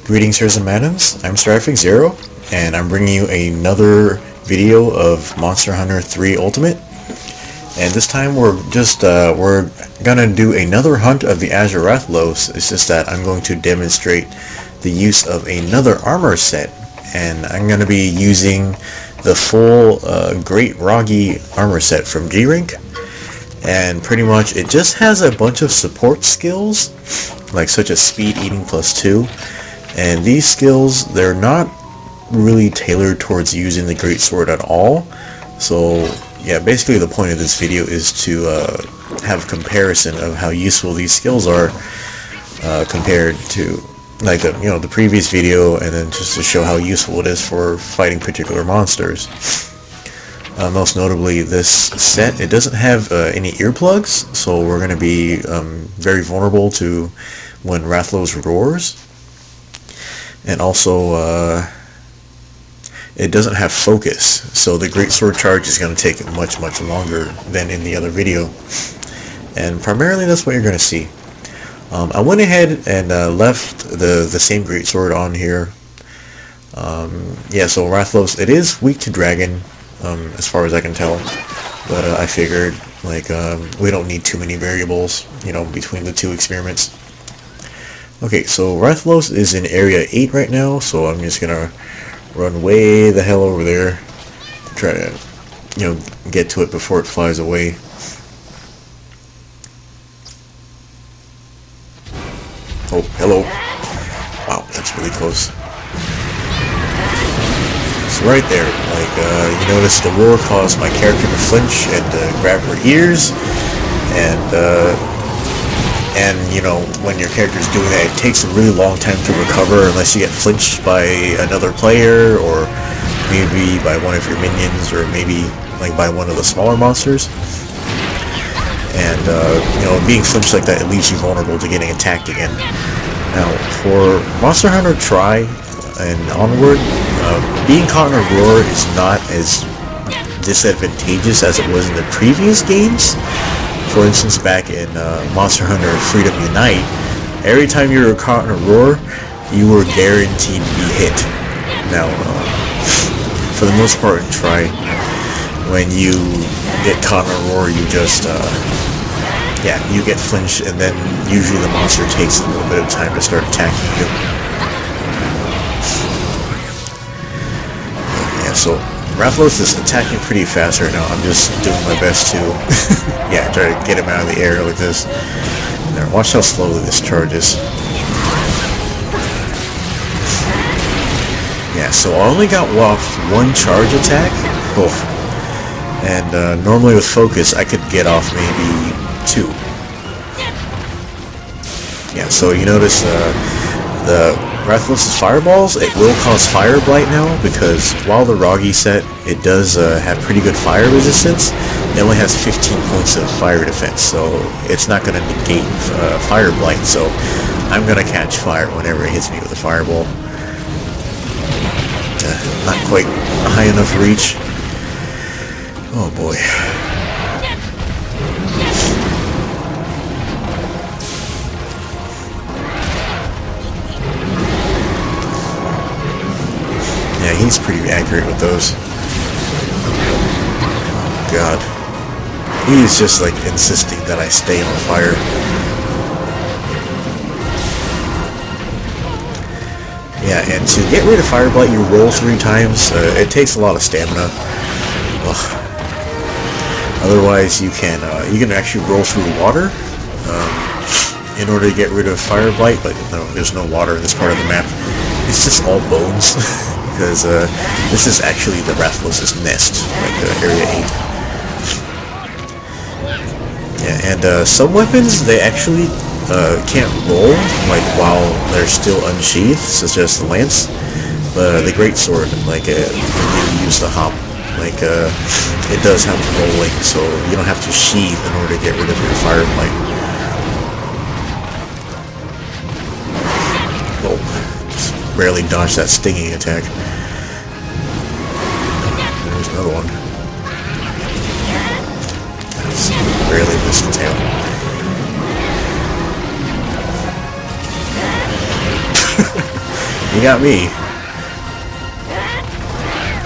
Greetings, here's and madams. I'm Zero, and I'm bringing you another video of Monster Hunter 3 Ultimate. And this time we're gonna do another hunt of the Azure Rathalos. It's just that I'm going to demonstrate the use of another armor set, and I'm gonna be using the full Great Wroggi armor set from G-Rank. And pretty much it just has a bunch of support skills, like such as speed eating +2. And these skills, they're not really tailored towards using the Great Sword at all. So yeah, basically the point of this video is to have a comparison of how useful these skills are compared to like the previous video, and then just to show how useful it is for fighting particular monsters. Most notably, this set, it doesn't have any earplugs, so we're going to be very vulnerable to when Rathalos roars. And also, it doesn't have focus, so the Great Sword charge is going to take much longer than in the other video. And primarily that's what you're going to see. I went ahead and left the same Great Sword on here. Yeah, so Rathalos, it is weak to Dragon, as far as I can tell. But I figured, like, we don't need too many variables, between the two experiments. Okay, so Rathalos is in Area 8 right now, so I'm just gonna run way the hell over there to try to, get to it before it flies away. Oh, hello. Wow, that's really close. So right there, like, you notice the roar caused my character to flinch and grab her ears, and when your character's doing that, it takes a really long time to recover unless you get flinched by another player, or maybe by one of your minions, or maybe like by one of the smaller monsters. And being flinched like that, it leaves you vulnerable to getting attacked again. Now, for Monster Hunter Tri and onward, being caught in a roar is not as disadvantageous as it was in the previous games. For instance, back in Monster Hunter Freedom Unite, every time you were caught in a roar, you were guaranteed to be hit. Now, for the most part in Tri, when you get caught in a roar, you just, you get flinched, and then usually the monster takes a little bit of time to start attacking you. Yeah, so Rathalos is attacking pretty fast right now. I'm just doing my best to, try to get him out of the air like this. There, watch how slowly this charges. Yeah, so I only got off one charge attack. Oh. And normally with focus, I could get off maybe 2. Yeah, so you notice the Rathalos' fireballs, it will cause fire blight now, because while the wroggi set, it does have pretty good fire resistance, it only has 15 points of fire defense, so it's not going to negate fire blight, so I'm going to catch fire whenever it hits me with a fireball. Not quite high enough reach. Oh boy. Yeah, he's pretty accurate with those. Oh god. He's just like insisting that I stay on fire. Yeah, and to get rid of Fire Blight, you roll 3 times. It takes a lot of stamina. Ugh. Otherwise, you can actually roll through water in order to get rid of Fire Blight, but no, there's no water in this part of the map. It's just all bones, because this is actually the Rathalos' nest, like Area 8. Yeah, and some weapons, they actually can't roll, like, while they're still unsheathed, such as the lance, but the Great Sword, like, when you use the hop, like, it does have rolling, so you don't have to sheathe in order to get rid of your Fire Blight. Oh, just barely dodged that stinging attack. There's another one. That's barely missed the tail. You got me.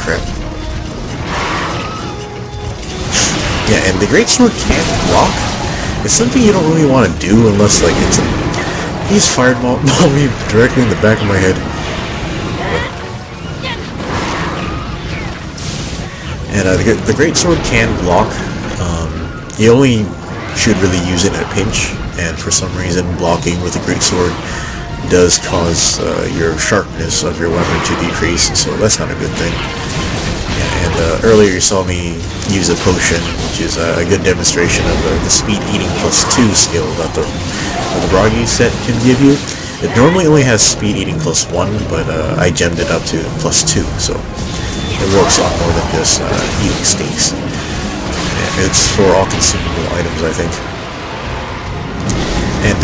Crap. Yeah, and the greatsword can't block. It's something you don't really want to do unless, like, it's a... He's fired me directly in the back of my head. And the greatsword can block. You only should really use it in a pinch, and for some reason blocking with the greatsword does cause your sharpness of your weapon to decrease, so that's not a good thing. And earlier you saw me use a potion, which is a good demonstration of the speed eating +2 skill that the wroggi set can give you. It normally only has speed eating +1, but I gemmed it up to +2, so it works a lot more than just eating steaks. It's for all consumable items, I think. And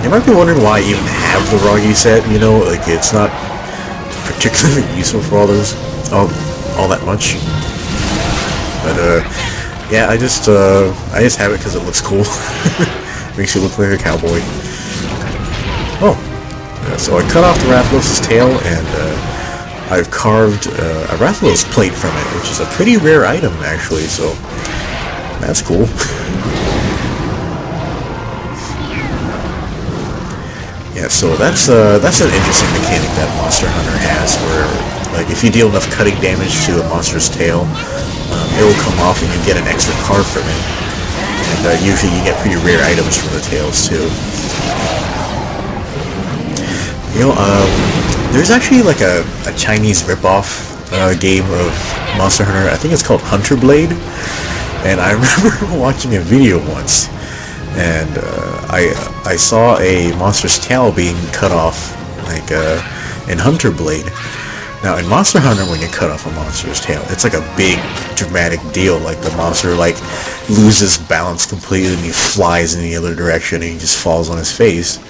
you might be wondering why I even have the wroggi set, you know, like it's not particularly useful for all that much. But yeah, I just have it because it looks cool. Makes you look like a cowboy. Oh, so I cut off the Rathalos' tail, and I've carved a Rathalos plate from it, which is a pretty rare item actually, so that's cool. Yeah, so that's an interesting mechanic that Monster Hunter has, where like if you deal enough cutting damage to a monster's tail, it will come off and you get an extra card from it. And usually you get pretty rare items from the tails too. You know, there's actually like a Chinese ripoff game of Monster Hunter. I think it's called Hunter Blade. And I remember watching a video once, and I saw a monster's tail being cut off, like in Hunter Blade. Now in Monster Hunter, when you cut off a monster's tail, it's like a big dramatic deal. Like the monster like loses balance completely and he flies in the other direction and he just falls on his face.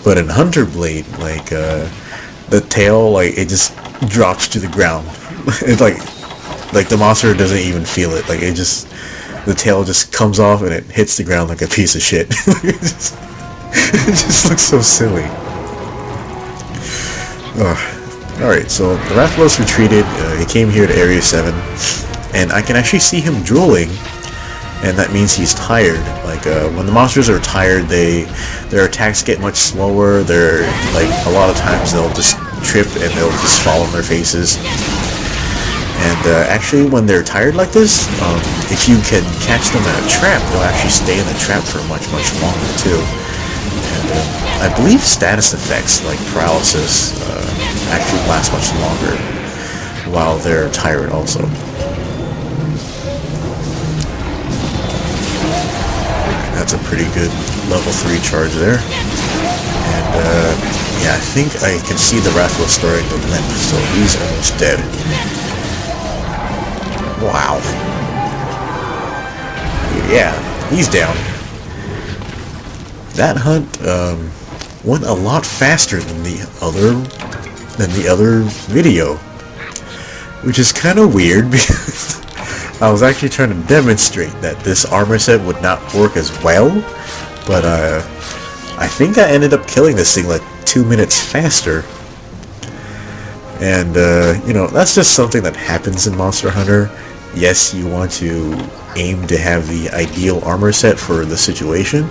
But in Hunter Blade, like the tail, like it just drops to the ground. It's like the monster doesn't even feel it. Like the tail just comes off and it hits the ground like a piece of shit. it just looks so silly. Alright, so the Rathalos retreated. He came here to Area 7, and I can actually see him drooling, and that means he's tired. Like when the monsters are tired, their attacks get much slower. They're like a lot of times they'll just trip and they'll just fall on their faces. And actually, when they're tired like this, if you can catch them in a trap, they'll actually stay in the trap for much longer too. And I believe status effects like paralysis actually last much longer while they're tired also. That's a pretty good level 3 charge there. And yeah, I think I can see the Rathalos starting to limp, so he's almost dead. Wow. Yeah, he's down. That hunt went a lot faster than the other video, which is kind of weird because I was actually trying to demonstrate that this armor set would not work as well, but I think I ended up killing this thing like 2 minutes faster. And you know, that's just something that happens in Monster Hunter. Yes, you want to aim to have the ideal armor set for the situation,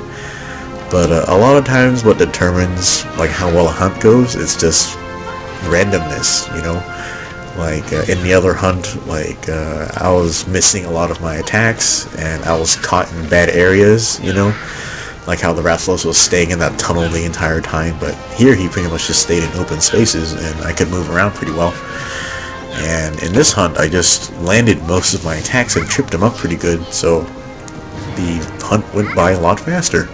but a lot of times what determines like how well a hunt goes is just randomness, you know. Like in the other hunt, like I was missing a lot of my attacks and I was caught in bad areas, you know, like how the Rathalos was staying in that tunnel the entire time. But here he pretty much just stayed in open spaces and I could move around pretty well. And in this hunt, I just landed most of my attacks and tripped them up pretty good, so the hunt went by a lot faster.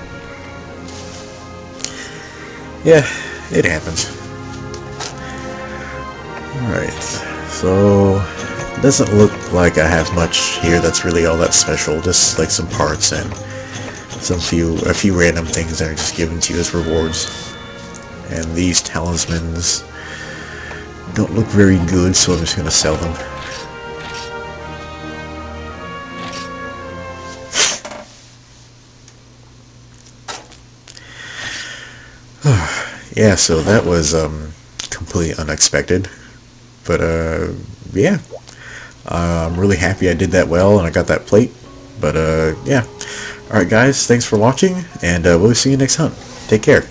Yeah, it happens. Alright, so it doesn't look like I have much here that's really all that special, just like some parts and a few random things that are just given to you as rewards. And these talismans don't look very good, so I'm just going to sell them. Yeah, so that was completely unexpected. But yeah, I'm really happy I did that well and I got that plate. But yeah, alright guys, thanks for watching, and we'll see you next hunt. Take care.